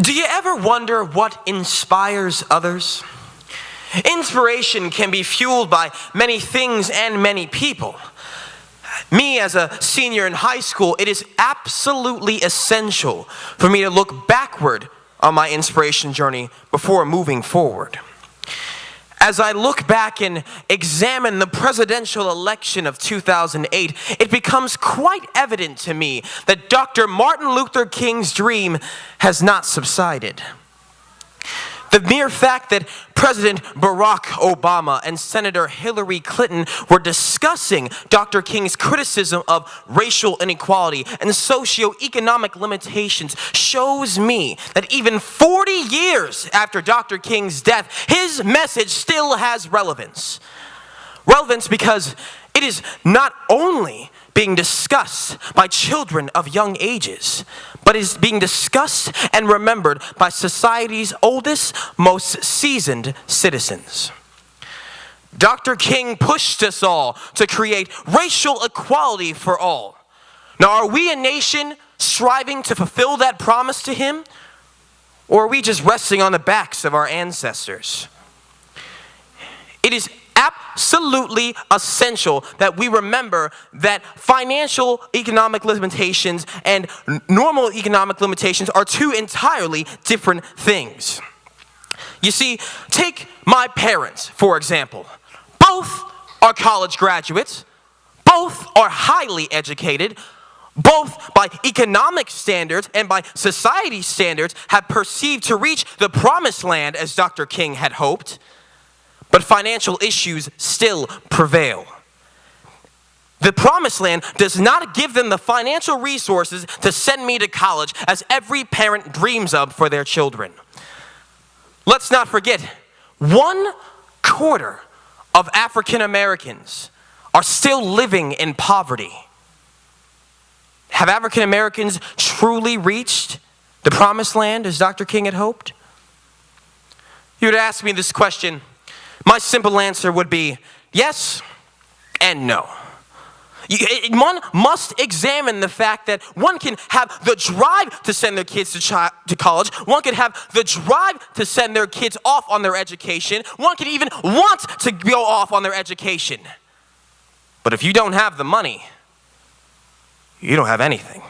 Do you ever wonder what inspires others? Inspiration can be fueled by many things and many people. Me, as a senior in high school, it is absolutely essential for me to look backward on my inspiration journey before moving forward. As I look back and examine the presidential election of 2008, it becomes quite evident to me that Dr. Martin Luther King's dream has not subsided. The mere fact that President Barack Obama and Senator Hillary Clinton were discussing Dr. King's criticism of racial inequality and socioeconomic limitations shows me that even 40 years after Dr. King's death, his message still has relevance. Relevance because it is not only being discussed by children of young ages, but is being discussed and remembered by society's oldest, most seasoned citizens. Dr. King pushed us all to create racial equality for all. Now, are we a nation striving to fulfill that promise to him? Or are we just resting on the backs of our ancestors? It is absolutely essential that we remember that financial economic limitations and normal economic limitations are two entirely different things. You see, take my parents, for example. Both are college graduates. Both are highly educated. Both, by economic standards and by society standards, have perceived to reach the promised land as Dr. King had hoped. But financial issues still prevail. The promised land does not give them the financial resources to send me to college as every parent dreams of for their children. Let's not forget, 1/4 of African Americans are still living in poverty. Have African Americans truly reached the promised land as Dr. King had hoped? You would ask me this question. My simple answer would be yes and no. One must examine the fact that one can have the drive to send their kids to college. One can have the drive to send their kids off on their education. One can even want to go off on their education. But if you don't have the money, you don't have anything.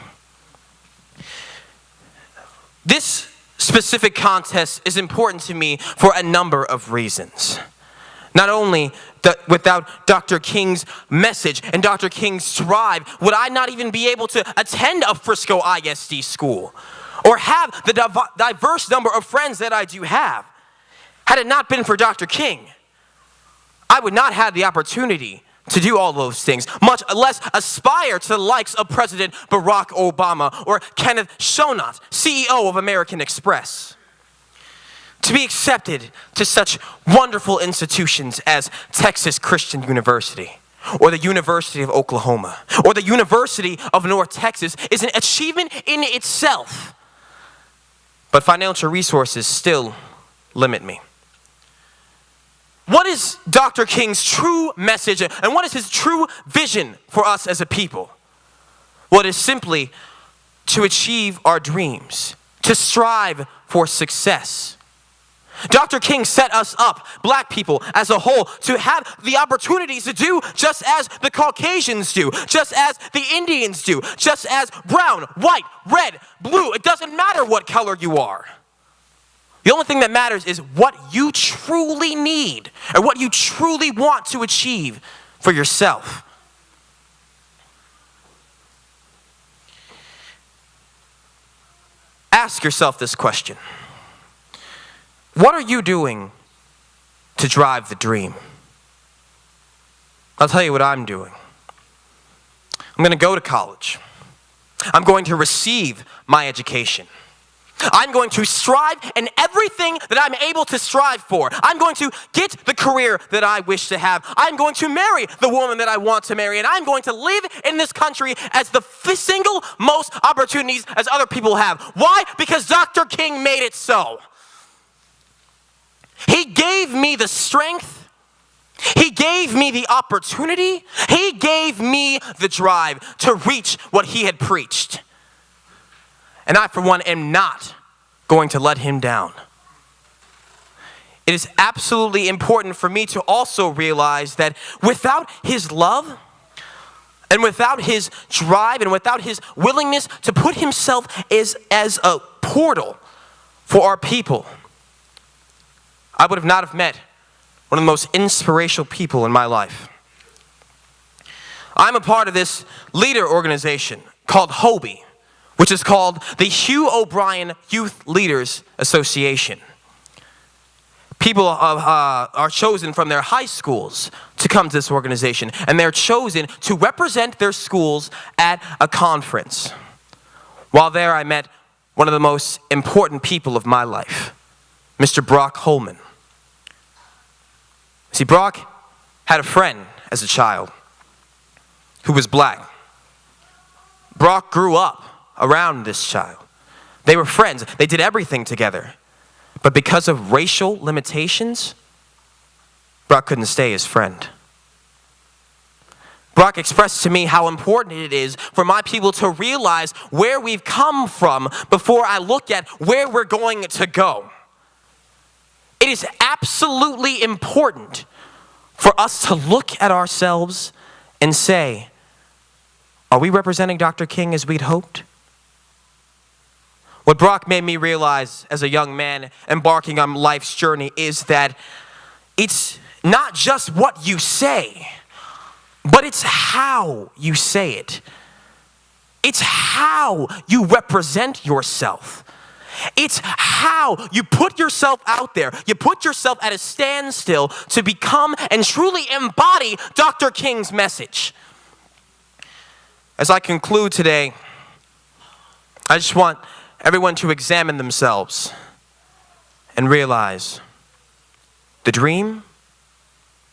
This specific contest is important to me for a number of reasons. Not only that without Dr. King's message and Dr. King's drive, would I not even be able to attend a Frisco ISD school or have the diverse number of friends that I do have. Had it not been for Dr. King, I would not have the opportunity to do all those things, much less aspire to the likes of President Barack Obama or Kenneth Shonot, CEO of American Express. To be accepted to such wonderful institutions as Texas Christian University, or the University of Oklahoma, or the University of North Texas is an achievement in itself. But financial resources still limit me. What is Dr. King's true message, and what is his true vision for us as a people? Well, it is simply to achieve our dreams, to strive for success. Dr. King set us up, black people as a whole, to have the opportunities to do just as the Caucasians do, just as the Indians do, just as brown, white, red, blue. It doesn't matter what color you are. The only thing that matters is what you truly need or what you truly want to achieve for yourself. Ask yourself this question. What are you doing to drive the dream? I'll tell you what I'm doing. I'm going to go to college. I'm going to receive my education. I'm going to strive in everything that I'm able to strive for. I'm going to get the career that I wish to have. I'm going to marry the woman that I want to marry. And I'm going to live in this country as the single most opportunities as other people have. Why? Because Dr. King made it so. He gave me the strength. He gave me the opportunity. He gave me the drive to reach what he had preached. And I, for one, am not going to let him down. It is absolutely important for me to also realize that without his love, and without his drive, and without his willingness to put himself as a portal for our people, I would have not have met one of the most inspirational people in my life. I'm a part of this leader organization called HOBY, which is called the Hugh O'Brien Youth Leaders Association. People are chosen from their high schools to come to this organization, and they're chosen to represent their schools at a conference. While there, I met one of the most important people of my life, Mr. Brock Holman. See, Brock had a friend as a child who was black. Brock grew up around this child. They were friends. They did everything together. But because of racial limitations, Brock couldn't stay his friend. Brock expressed to me how important it is for my people to realize where we've come from before I look at where we're going to go. It is absolutely important for us to look at ourselves and say, are we representing Dr. King as we'd hoped? What Brock made me realize as a young man embarking on life's journey is that it's not just what you say, but it's how you say it. It's how you represent yourself. It's how you put yourself out there. You put yourself at a standstill to become and truly embody Dr. King's message. As I conclude today, I just want everyone to examine themselves and realize the dream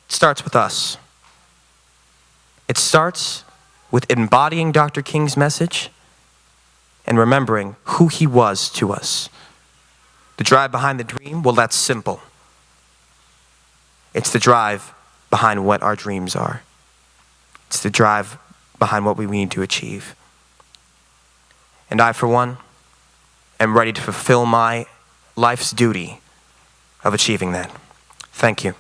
starts with us. It starts with embodying Dr. King's message and remembering who he was to us. The drive behind the dream, well, that's simple. It's the drive behind what our dreams are. It's the drive behind what we need to achieve. And I, for one, am ready to fulfill my life's duty of achieving that. Thank you.